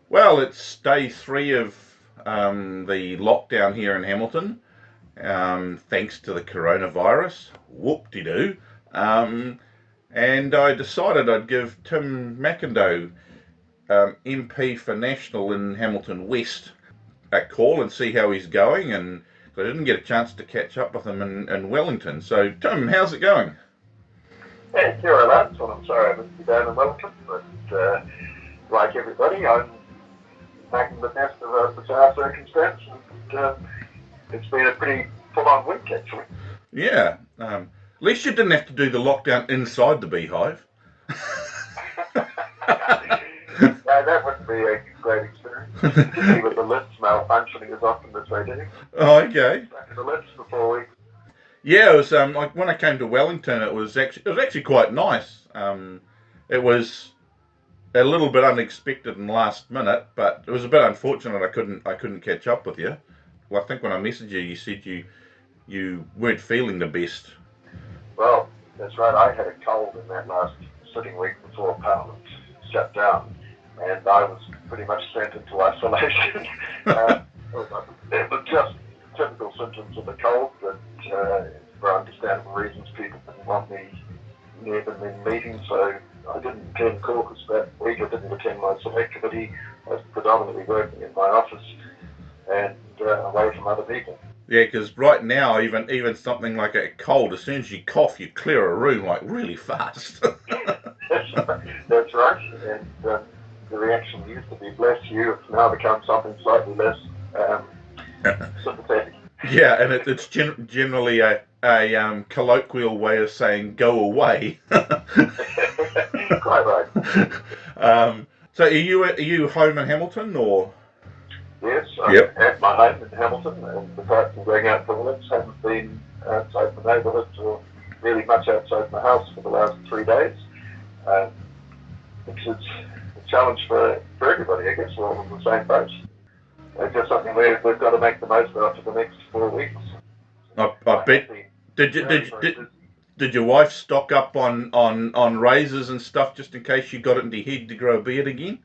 Well, it's day 3 of the lockdown here in Hamilton, thanks to the coronavirus. Whoop-de-doo. Um, and I decided I'd give Tim Macindoe, MP for National in Hamilton West, a call and see how he's going. And I didn't get a chance to catch up with him in Wellington. So, Tim, how's it going? Hey, kia ora, lads. Well, I'm sorry I missed you down in Wellington, but like everybody, I'm making the best of a bizarre circumstance, and it's been a pretty full-on week, actually. Yeah. At least you didn't have to do the lockdown inside the beehive. No, that wouldn't be a great experience, particularly with the lifts malfunctioning as often as they do. Oh, okay. Stuck in the lifts for 4 weeks. Yeah, it was like when I came to Wellington, it was actually quite nice. It was a little bit unexpected and last minute, but it was a bit unfortunate I couldn't catch up with you. Well, I think when I messaged you, you said you weren't feeling the best. Well, that's right. I had a cold in that last sitting week before Parliament shut down, and I was pretty much sent into isolation. It was just typical symptoms of the cold that, for understandable reasons, people didn't want me near them in meetings, so I didn't attend caucus that week. I didn't attend my select committee. I was predominantly working in my office and away from other people. Yeah, because right now, even something like a cold, as soon as you cough, you clear a room like really fast. That's right. And the reaction used to be bless you. It's now become something slightly less um, sympathetic. Yeah, and it's generally a colloquial way of saying "go away." Quite right. So are you home in Hamilton or? Yes, I'm Yep. at my home in Hamilton, and besides from going out for walks, haven't been outside the neighbourhood or really much outside my house for the last 3 days, um, which is a challenge for everybody. I guess we're all in the same boat. It's just something we've got to make the most of for the next 4 weeks. I I have bet. been Did you very, did very did, busy. did your wife stock up on razors and stuff just in case you got it into your head to grow a beard again?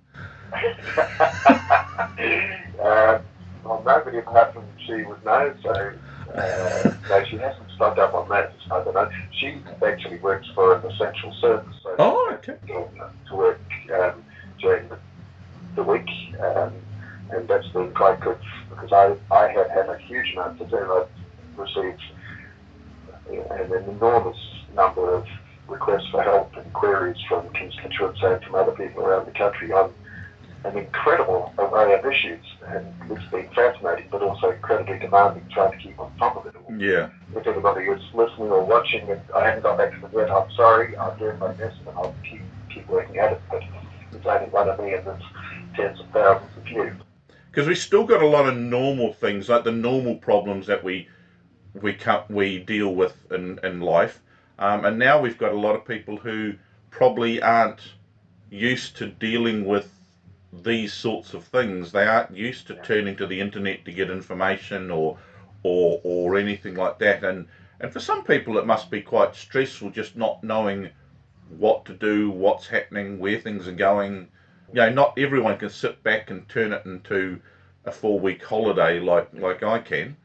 uh, well, nobody apart from she would know, so no, she hasn't stocked up on that. I don't know. She actually works for an essential service, so she Oh, has okay. to work during the week, and that's been quite good because I have had a huge amount to do. I've received an enormous number of requests for help and queries from constituents and from other people around the country on an incredible array of issues, and it's been fascinating, but also incredibly demanding trying to keep on top of it all. Yeah. If anybody is listening or watching, and I haven't got back to them yet, I'm sorry. I'm doing my best, and I'll keep working at it. But it's only one of me, and there's tens of thousands of you. Because we still got a lot of normal things, like the normal problems that we deal with in life, and now we've got a lot of people who probably aren't used to dealing with these sorts of things. They aren't used to Yeah. turning to the internet to get information or anything like that. And for some people, it must be quite stressful just not knowing what to do, what's happening, where things are going. Not everyone can sit back and turn it into a 4 week holiday like I can.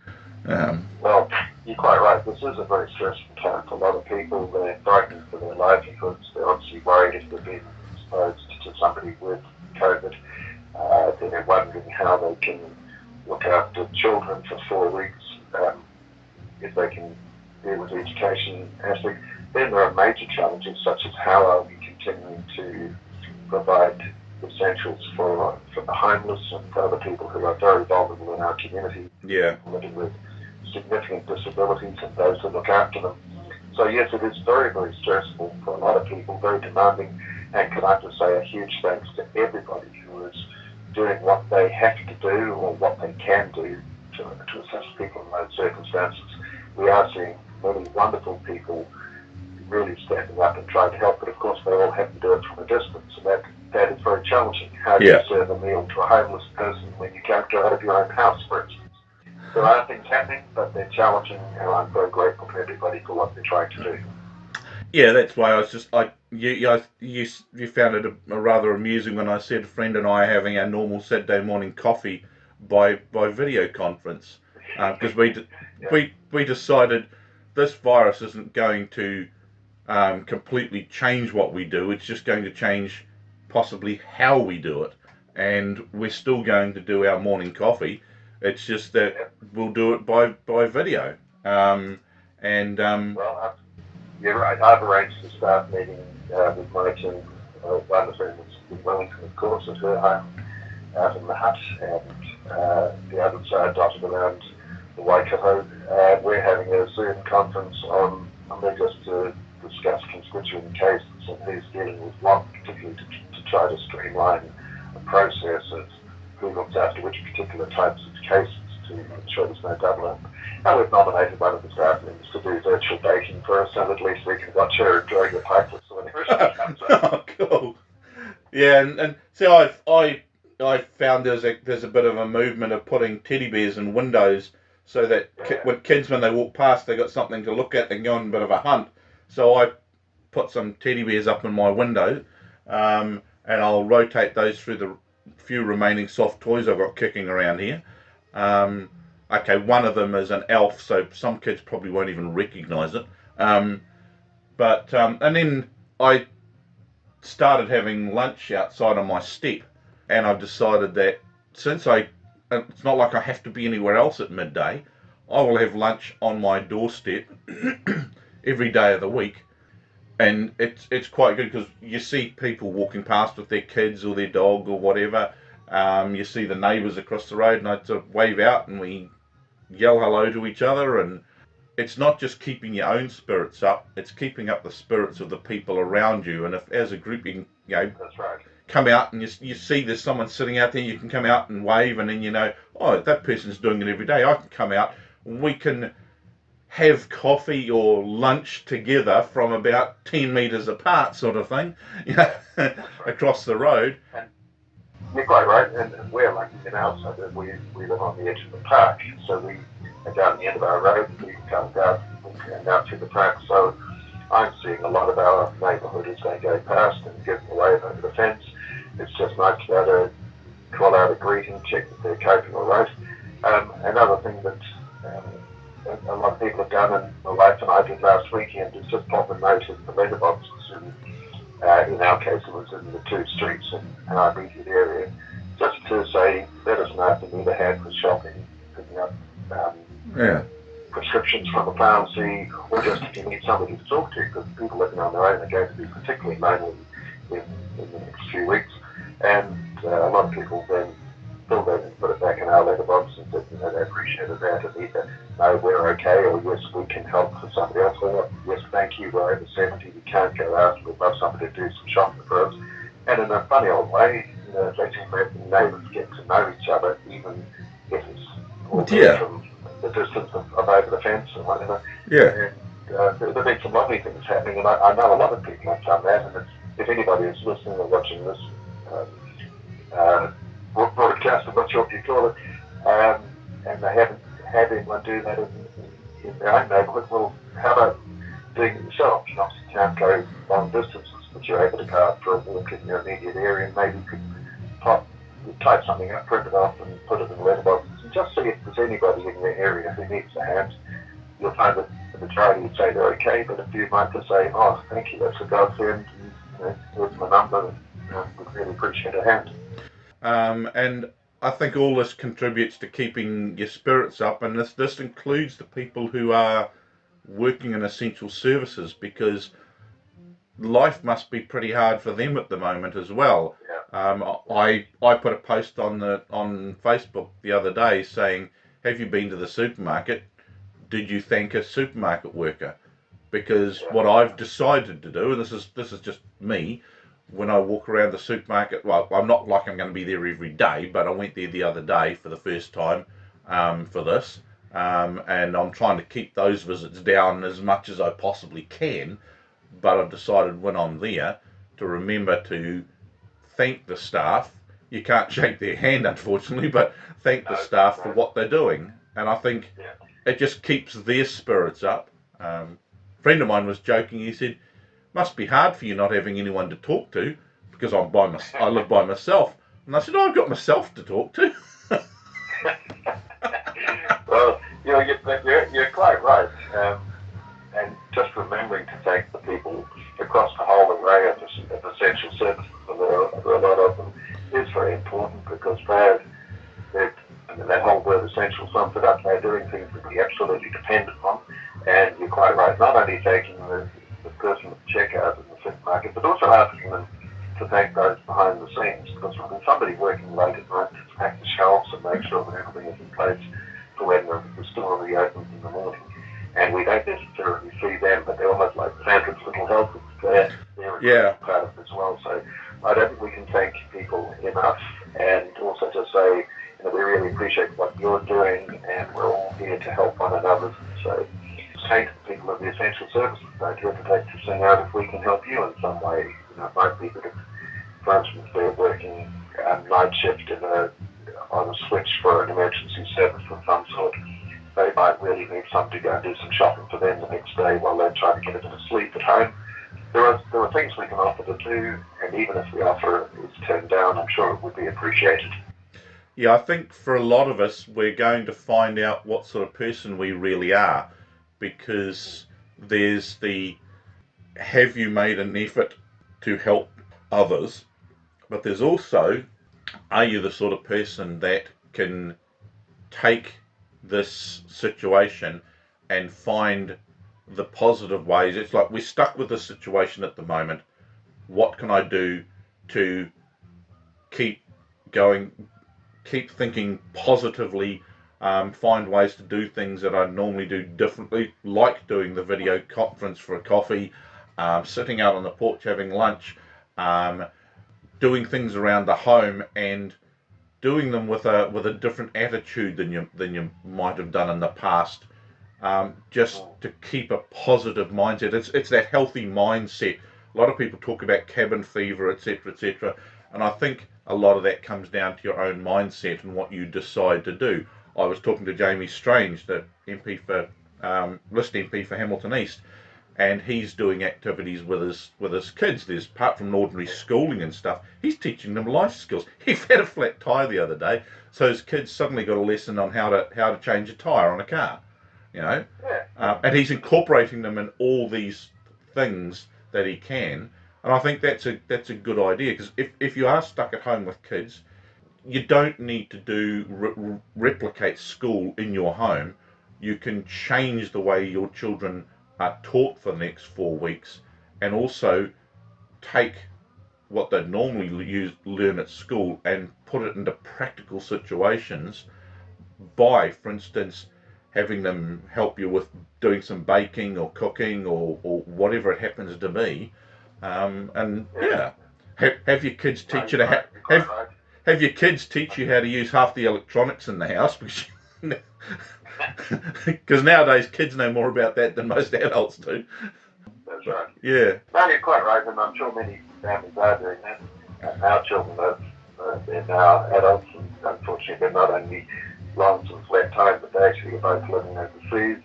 Um, Well, you're quite right. This is a very stressful time for a lot of people. They're frightened for their livelihoods. They're obviously worried if they're being exposed to somebody with COVID. They're wondering how they can look after children for 4 weeks, if they can deal with the education aspect. Then there are major challenges such as how are we continuing to provide essentials for the homeless and for other people who are very vulnerable in our community, yeah, people living with significant disabilities and those who look after them. So yes, it is very, very stressful for a lot of people, very demanding, and can I just say a huge thanks to everybody who is doing what they have to do or what they can do to assist people in those circumstances. We are seeing many wonderful people really stepping up and trying to help, but of course they all have to do it from a distance, and that is very challenging. How do you yeah. serve a meal to a homeless person when you can't go out of your own house, for instance? There are things happening, but they're challenging, and I'm very grateful to everybody for what they're trying to do. Yeah, that's why I was just you found it rather amusing when I said a friend and I are having our normal Saturday morning coffee by video conference because Yeah, we decided this virus isn't going to completely change what we do. It's just going to change possibly how we do it, and we're still going to do our morning coffee. It's just that yeah. we'll do it by video. Um, and Well, you're right. I've arranged a staff meeting with my team. One of them is in Wellington, of course, at her home out in the hut, and the other side dotted around the Waikato. We're having a Zoom conference on Monday just to discuss constituent cases and who's dealing with what, particularly to try to streamline the process of who looks after which particular types of cases to ensure there's no double up. And we've nominated one of the staff members to do virtual baking for us, and at least we can watch her enjoying the pikelets whenever she comes up. oh, cool. Yeah, and see, I found there's a bit of a movement of putting teddy bears in windows so that Yeah, when kids when they walk past they got something to look at. They can go on a bit of a hunt. So I put some teddy bears up in my window, and I'll rotate those through the few remaining soft toys I've got kicking around here. Um, okay, one of them is an elf, so some kids probably won't even recognise it. But and then I started having lunch outside on my step, and I've decided that since it's not like I have to be anywhere else at midday, I will have lunch on my doorstep every day of the week, and it's quite good because you see people walking past with their kids or their dog or whatever. You see the neighbours across the road, and I sort of wave out and we yell hello to each other, and it's not just keeping your own spirits up, it's keeping up the spirits of the people around you. And if as a group you can, that's right. come out and you see there's someone sitting out there, you can come out and wave, and then oh, that person's doing it every day, I can come out. We can have coffee or lunch together from about 10 metres apart, sort of thing, That's right. across the road. And you're quite right, and we're lucky in our suburb. We live on the edge of the park, so we are down the end of our road. We come down, through the park. So I'm seeing a lot of our neighbourhood as they go past and give them away over the fence. It's just nice to be able to call out a greeting, check that they're coping all right. Another thing that a lot of people have done, and my wife and I did last weekend, is just pop a note in the letterboxes. In our case, it was in the two streets in our immediate area, just to say, let us know if you need a hand with shopping, picking up um, Yeah, prescriptions from a pharmacy, or just if you need somebody to talk to, because people living on their own are going to be particularly lonely in the next few weeks. And a lot of people then fill that and put it back in our letterbox and said, they appreciated that, and either, no, we're okay, or yes, we can help for somebody else, or yes, thank you, we're over 70, we can't go out, we'd love somebody to do some shopping for us. And in a funny old way, letting the neighbours get to know each other, even if it's albeit yeah, from the distance of over the fence or whatever. yeah. And there have been some lovely things happening, and I know a lot of people have done that. And if anybody is listening or watching this um, uh, broadcast, I'm not sure what you call it, and they haven't had anyone do that in their own neighbourhood, well, how about doing it yourself? You obviously can't go long distances, but you're able to go out for a walk in your immediate area, and maybe you could pop, type something up, print it off, and put it in the letterboxes, and just see if there's anybody in your area who needs a hand. You'll find that the majority would say they're okay, but a few might just say, "Oh, thank you, that's a godsend. And, here's my number. And, would really appreciate a hand." And I think all this contributes to keeping your spirits up, and this includes the people who are working in essential services because life must be pretty hard for them at the moment as well. Yeah, I put a post on Facebook the other day saying, "Have you been to the supermarket? Did you thank a supermarket worker?" Because yeah, what I've decided to do, and this is just me, when I walk around the supermarket, well, I'm not like I'm going to be there every day, but I went there the other day for the first time for this, and I'm trying to keep those visits down as much as I possibly can. But I've decided when I'm there to remember to thank the staff. You can't shake their hand, unfortunately, but thank the no, staff for no, what they're doing. And I think yeah, it just keeps their spirits up. A friend of mine was joking. He said, must be hard for you not having anyone to talk to, because I live by myself. And I said, oh, I've got myself to talk to. Well, you're quite right. And just remembering to thank the people across the whole array of essential services, and there are a lot of them, is very important because that whole word essential sums it up. They're doing things that we absolutely depend on. And you're quite right, not only thanking the person at the checkout in the supermarket, but also asking them to thank those behind the scenes. Because when somebody working late at night to pack the shelves and make sure that everything is in place for when the store reopens in the morning, and we don't necessarily see them, but they're almost like Santa's little helpers. They're a Yeah, crucial part of it as well. So I don't think we can thank people enough, and also just say, we really appreciate what you're doing, and we're all here to help one another. So say to the people of the essential services, don't hesitate to sing out if we can help you in some way. It might be that if, for instance, they're working night shift on a switch for an emergency service of some sort, they might really need somebody to go and do some shopping for them the next day while they're trying to get a bit of sleep at home. There are things we can offer to do, and even if the offer is turned down, I'm sure it would be appreciated. yeah. I think for a lot of us, we're going to find out what sort of person we really are, because there's the have you made an effort to help others, but there's also, are you the sort of person that can take this situation and find the positive ways? It's like we're stuck with this situation at the moment. What can I do to keep going, keep thinking positively, find ways to do things that I normally do differently, like doing the video conference for a coffee, sitting out on the porch having lunch, um, doing things around the home, and doing them with a different attitude than you might have done in the past. Just to keep a positive mindset. It's that healthy mindset. A lot of people talk about cabin fever, etc., etc., and I think a lot of that comes down to your own mindset and what you decide to do. I was talking to Jamie Strange, the MP for list MP for Hamilton East, and he's doing activities with his kids. There's, apart from ordinary schooling and stuff, he's teaching them life skills. He had a flat tire the other day, so his kids suddenly got a lesson on how to change a tire on a car. You know, and he's incorporating them in all these things that he can, and I think that's a good idea, because if you are stuck at home with kids, you don't need to replicate school in your home. You can change the way your children are taught for the next 4 weeks, and also take what they normally learn at school and put it into practical situations by, for instance, having them help you with doing some baking or cooking, or whatever it happens to be. And yeah, have your kids teach you to have your kids teach you how to use half the electronics in the house, because nowadays kids know more about that than most adults do. That's right. Yeah, No, you're quite right, and I'm sure many families are doing that. Our children they're now adults, and unfortunately they're not only long since left home, but they actually are both living overseas.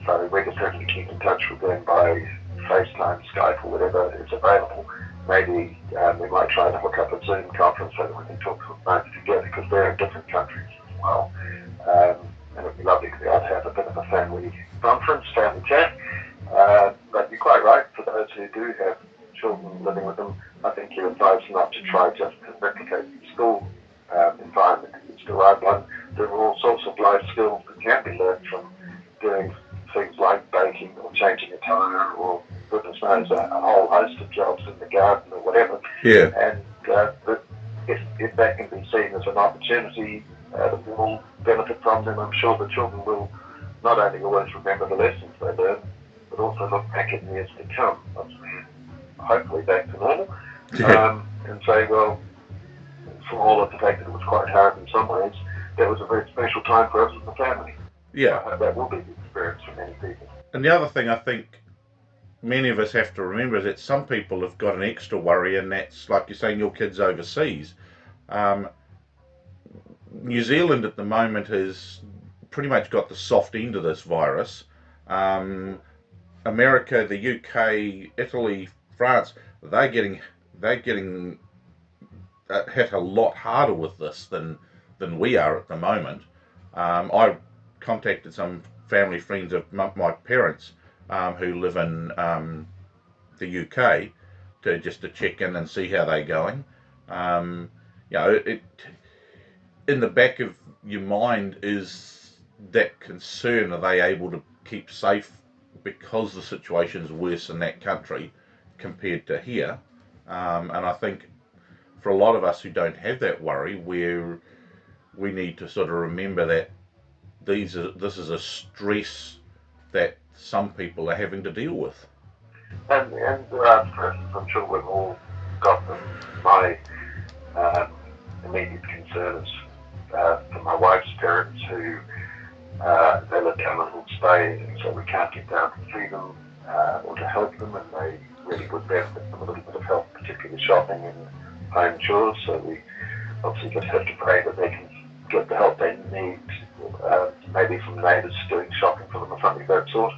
So we're just having to keep in touch with them by FaceTime, Skype, or whatever is available. Maybe we might try to hook up a Zoom conference so that we can talk to them both together, because they're in different countries as well. And it'd be lovely to be able to have a bit of a family conference, family chat. But you're quite right, for those who do have children living with them, I think you're advised not to try just to replicate the school environment. It's the right one. There are all sorts of life skills that can be learned from doing things like baking or changing a tire, or goodness knows, a whole host of jobs in the garden or whatever. yeah, And if that can be seen as an opportunity that we all benefit from, then I'm sure the children will not only always remember the lessons they learn, but also look back in years to come, once we're hopefully back to normal, yeah, and say, well, for all of the fact that it was quite hard in some ways, that was a very special time for us as a family. So yeah. I hope that will be the experience for many people. And the other thing I think many of us have to remember is that some people have got an extra worry, and that's like you're saying, your kids overseas. Um, New Zealand at the moment has pretty much got the soft end of this virus. Um, America, the UK, Italy, France, they're getting they're getting hit a lot harder with this than we are at the moment. I contacted some family friends of my parents who live in the UK to check in and see how they're going. Um, in the back of your mind is that concern: are they able to keep safe because the situation is worse in that country compared to here? And I think for a lot of us who don't have that worry, we need to sort of remember that this is a stress that some people are having to deal with. And there are stresses. I'm sure we've all got them. My um, immediate concern is for my wife's parents who they live down in Hawke's Bay, and so we can't get down to see them or to help them, and they really would benefit from a little bit of help, particularly shopping and home chores. So we obviously just have to pray that they can get the help they need, maybe from neighbours doing shopping for them or something of that sort.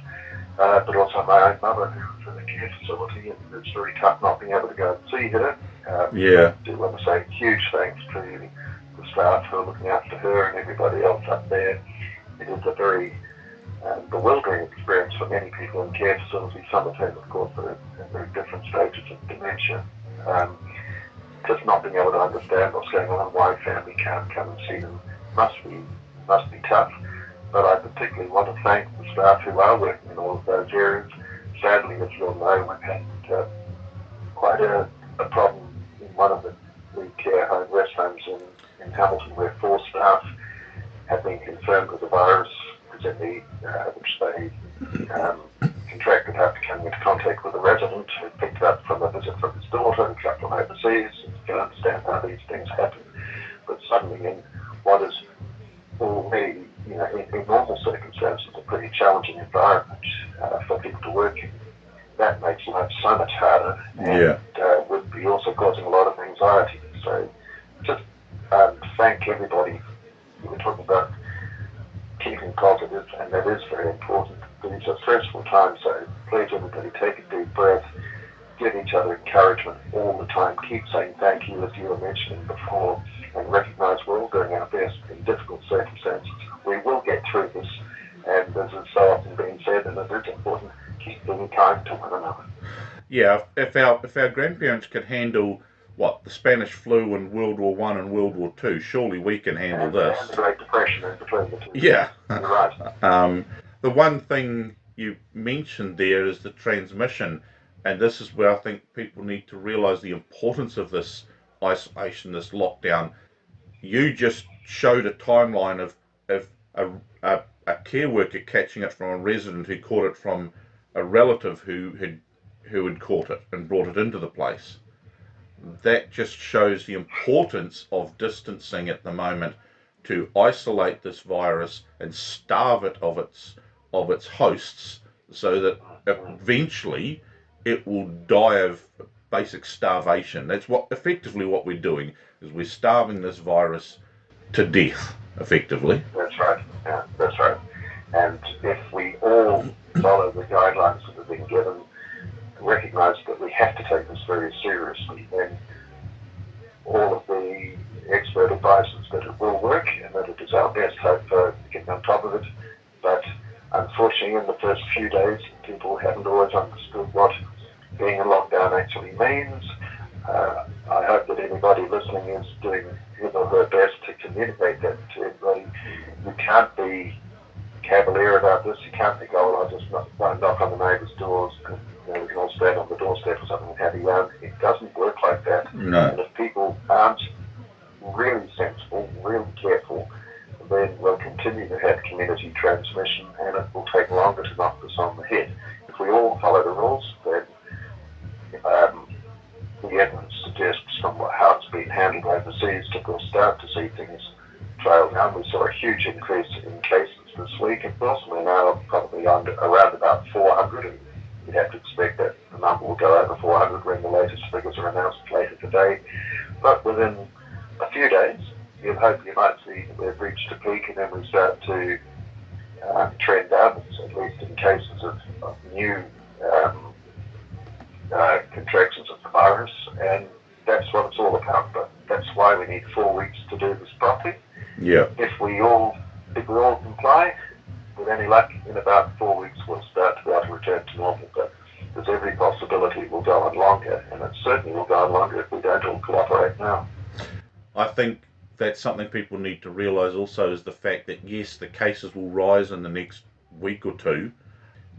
But also my own mother, who's in a care facility, and it's very tough not being able to go and see her. I Yeah, do want to say huge thanks to the staff who are looking after her and everybody else up there. It is a very bewildering experience for many people in care facilities. Some of whom, of course, are in very different stages of dementia. Um, just not being able to understand what's going on, why family can't come and see them, must be tough. But I particularly want to thank the staff who are working in all of those areas. Sadly, as you'll know, we've had quite a problem in one of the care home, rest homes in Hamilton, where 4 staff have been confirmed with the virus, which they contracted after coming into contact with a resident who picked it up from a visit from his daughter and traveled from overseas. You can understand how these things happen. But suddenly, in what is already, in normal circumstances, a pretty challenging environment for people to work in, that makes life so much harder and yeah, would be also causing a lot of anxiety. So just thank everybody. You were talking about keeping positive, and that is very important. These are stressful times, so please everybody take a deep breath, give each other encouragement all the time, keep saying thank you as you were mentioning before, and recognise we're all doing our best in difficult circumstances. We will get through this, and as is so often being said, and it is important, keep being kind to one another. yeah. If our grandparents could handle what the Spanish flu and World War I and World War II, surely we can handle And the this. Great Depression in between the two. Yeah. You're right. um, the one thing you mentioned there is the transmission, and this is where I think people need to realise the importance of this isolation, this lockdown. You just showed a timeline of a care worker catching it from a resident who caught it from a relative who had caught it and brought it into the place. That just shows the importance of distancing at the moment to isolate this virus and starve it of its hosts so that eventually it will die of basic starvation. That's what effectively what we're doing is we're starving this virus to death effectively. That's right. Yeah, that's right. And if we all follow the guidelines that have been given, recognise that we have to take this very seriously, then all of the expert advice is that it will work and that it is our best hope for getting on top of it. But unfortunately, in the first few days, people haven't always understood what being in lockdown actually means. I hope that anybody listening is doing his or her best to communicate that to everybody. You can't be cavalier about this. You can't think, oh, well, I'll just knock on the neighbours' doors and we can all stand on the doorstep or something and have a yarn. It doesn't work like that. No. And if people aren't really sensible, really careful, then we'll continue to have community transmission and it will take longer to knock this on the head. If we all follow the rules, then um, the evidence suggests from how it's been handled overseas that we'll start to see things trail down. We saw a huge increase in cases this week, of course, and we're now probably around about 400, and you'd have to expect that the number will go over 400 when the latest figures are announced later today. But within a few days, you'd hope you might see that we've reached a peak and then we start to trend downwards, at least in cases of new contractions of the virus, and that's what it's all about. But that's why we need 4 weeks to do this properly. Yeah. If we all comply, with any luck, in about 4 weeks we'll start to be able to return to normal. But there's every possibility it will go on longer, and it certainly will go on longer if we don't all cooperate now. I think that's something people need to realise also is the fact that yes, the cases will rise in the next week or two,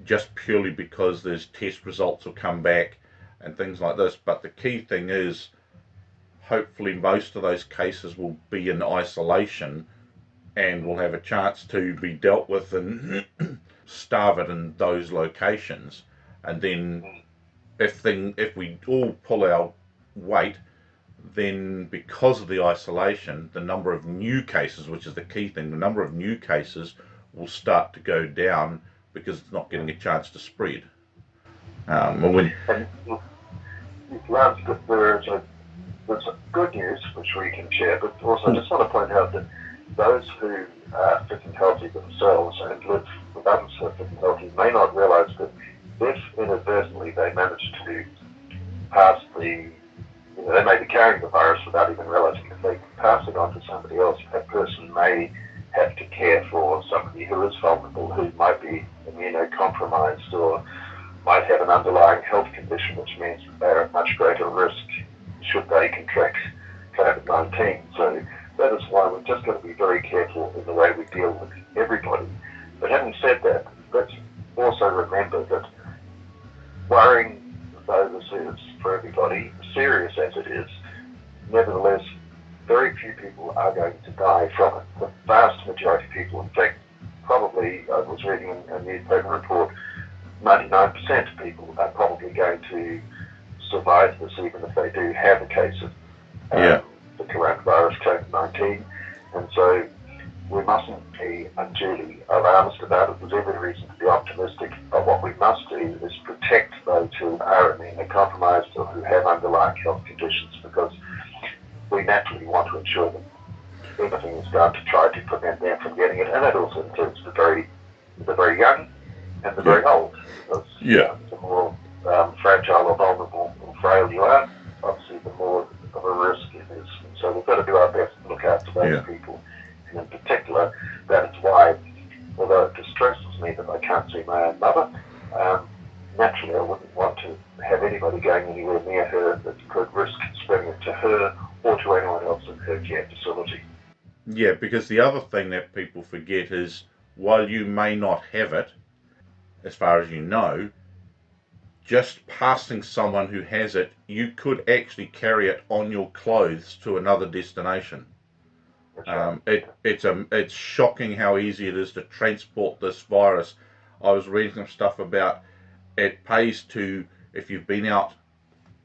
just purely because there's test results will come back and things like this. But the key thing is, hopefully most of those cases will be in isolation and will have a chance to be dealt with and starve it in those locations. And then if we all pull our weight, then because of the isolation, the number of new cases, which is the key thing, the number of new cases will start to go down because it's not getting a chance to spread. And Lance, there's good news which we can share, but also I just want to point out that those who are fit and healthy themselves and live with others who are fit and healthy may not realise that if inadvertently they manage to pass they may be carrying the virus without even realising. If they pass it on to somebody else, that person may have to care for somebody who is vulnerable, who might be immunocompromised or might have an underlying health condition, which means that they're at much greater risk should they contract COVID-19. So that is why we've just got to be very careful in the way we deal with everybody. But having said that, let's also remember that worrying though this is for everybody, serious as it is, nevertheless, very few people are going to die from it. The vast majority of people, in fact, probably, I was reading a newspaper report, 99% of people are probably going to survive this, even if they do have a case of the coronavirus, COVID-19. And so we mustn't be unduly alarmist about it. There's every reason to be optimistic. But what we must do is protect those who are immunocompromised or who have underlying health conditions, because we naturally want to ensure that everything is done to try to prevent them from getting it. And that also includes the very young and the very old. Because the more fragile or vulnerable or frail you are, obviously the more of a risk it is. And so we've got to do our best to look after those people. And in particular, that is why, although it distresses me that I can't see my own mother, naturally I wouldn't want to have anybody going anywhere near her that could risk spreading it to her or to anyone else in her care facility. Yeah, because the other thing that people forget is, while you may not have it, as far as you know, just passing someone who has it, you could actually carry it on your clothes to another destination. It's shocking how easy it is to transport this virus. I was reading some stuff about it pays to, if you've been out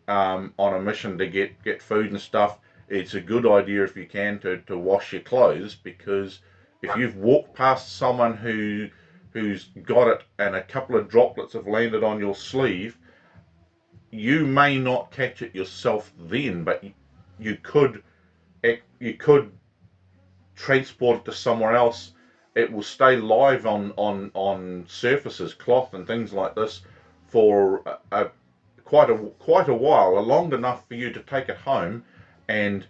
on a mission to get food and stuff, it's a good idea if you can to wash your clothes, because if you've walked past someone who's got it and a couple of droplets have landed on your sleeve, you may not catch it yourself then, but you could transport it to somewhere else. It will stay live on surfaces, cloth and things like this, for quite a while, long enough for you to take it home and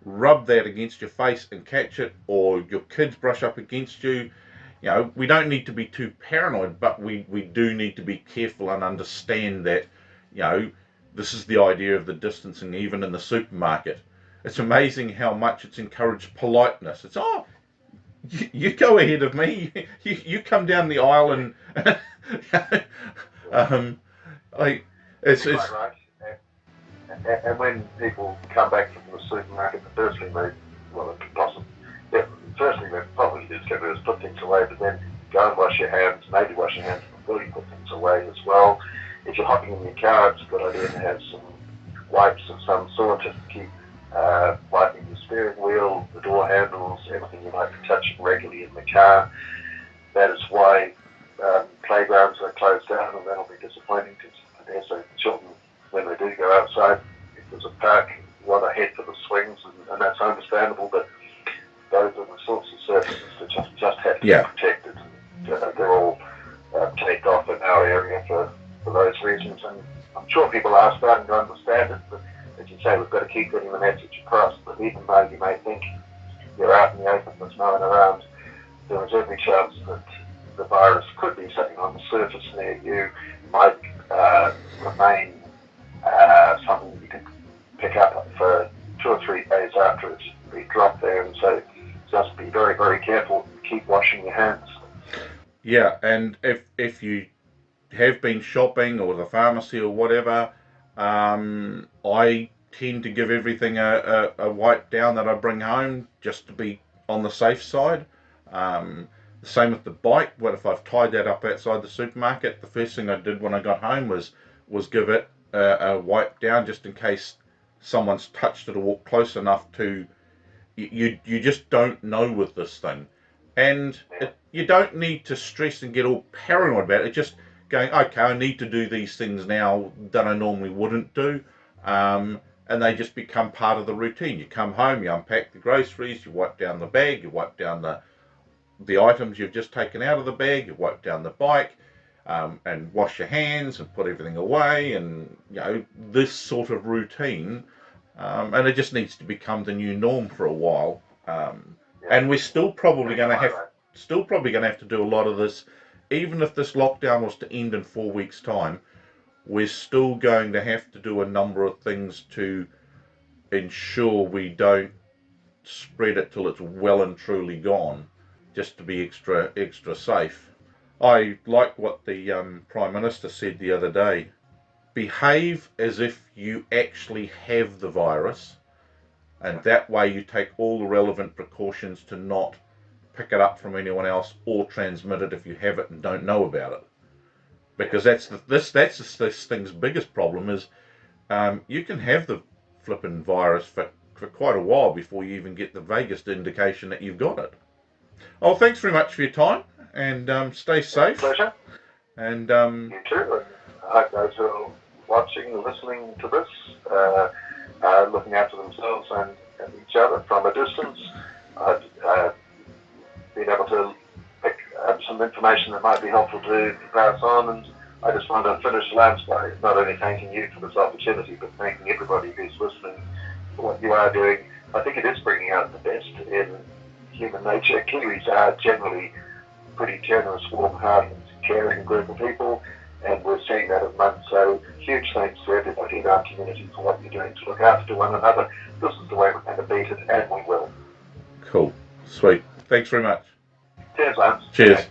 rub that against your face and catch it, or your kids brush up against you. We don't need to be too paranoid, but we do need to be careful and understand that, this is the idea of the distancing, even in the supermarket. It's amazing how much it's encouraged politeness. It's, you go ahead of me. You come down the aisle and it's right. And when people come back from the supermarket, the first thing they probably just go to is put things away, but then go and wash your hands, maybe wash your hands before you put things away as well. If you're hopping in your car, it's a good idea to have some wipes of some sort to keep wiping the steering wheel, the door handles, everything you might be touching regularly in the car. That is why playgrounds are closed down, and that'll be disappointing to I so children, when they do go outside. If there's a park, you want to head for the swings, and that's understandable, but those are the sorts of surfaces that just have to be protected. and I'm sure people are starting to understand it, but as you say, we've got to keep getting the message across that even though you may think you're out in the open, there's no one around, there is every chance that the virus could be sitting on the surface near you, might remain something you can pick up for 2 or 3 days after it's been dropped there, and so just be very, very careful. Keep washing your hands. Yeah, and if you have been shopping or the pharmacy or whatever, I tend to give everything a wipe down that I bring home just to be on the safe side. The same with the bike. What if I've tied that up outside the supermarket? The first thing I did when I got home was give it a wipe down just in case someone's touched it or walked close enough to. You just don't know with this thing, and you don't need to stress and get all paranoid about it. Just going, okay, I need to do these things now that I normally wouldn't do, and they just become part of the routine. You come home, you unpack the groceries, you wipe down the bag, you wipe down the items you've just taken out of the bag, you wipe down the bike, and wash your hands and put everything away, and this sort of routine. And it just needs to become the new norm for a while. And we're still probably going to have to do a lot of this, even if this lockdown was to end in 4 weeks' time. We're still going to have to do a number of things to ensure we don't spread it till it's well and truly gone, just to be extra safe. I like what the Prime Minister said the other day. Behave as if you actually have the virus, and that way you take all the relevant precautions to not pick it up from anyone else or transmit it if you have it and don't know about it. Because that's this thing's biggest problem is you can have the flippin' virus for quite a while before you even get the vaguest indication that you've got it. Oh, thanks very much for your time, and stay safe. Pleasure. And you too. I hope those who are watching and listening to this looking after themselves and each other from a distance. I've been able to pick up some information that might be helpful to pass on, and I just want to finish, Lance, by not only thanking you for this opportunity, but thanking everybody who's listening for what you are doing. I think it is bringing out the best in human nature. Kiwis are generally pretty generous, warm-hearted, caring group of people, and we're seeing that at the moment. So huge thanks to everybody in our community for what you're doing to look after one another. This is the way we're going to beat it, and we will. Cool. Sweet. Thanks very much. Cheers, Lance. Cheers.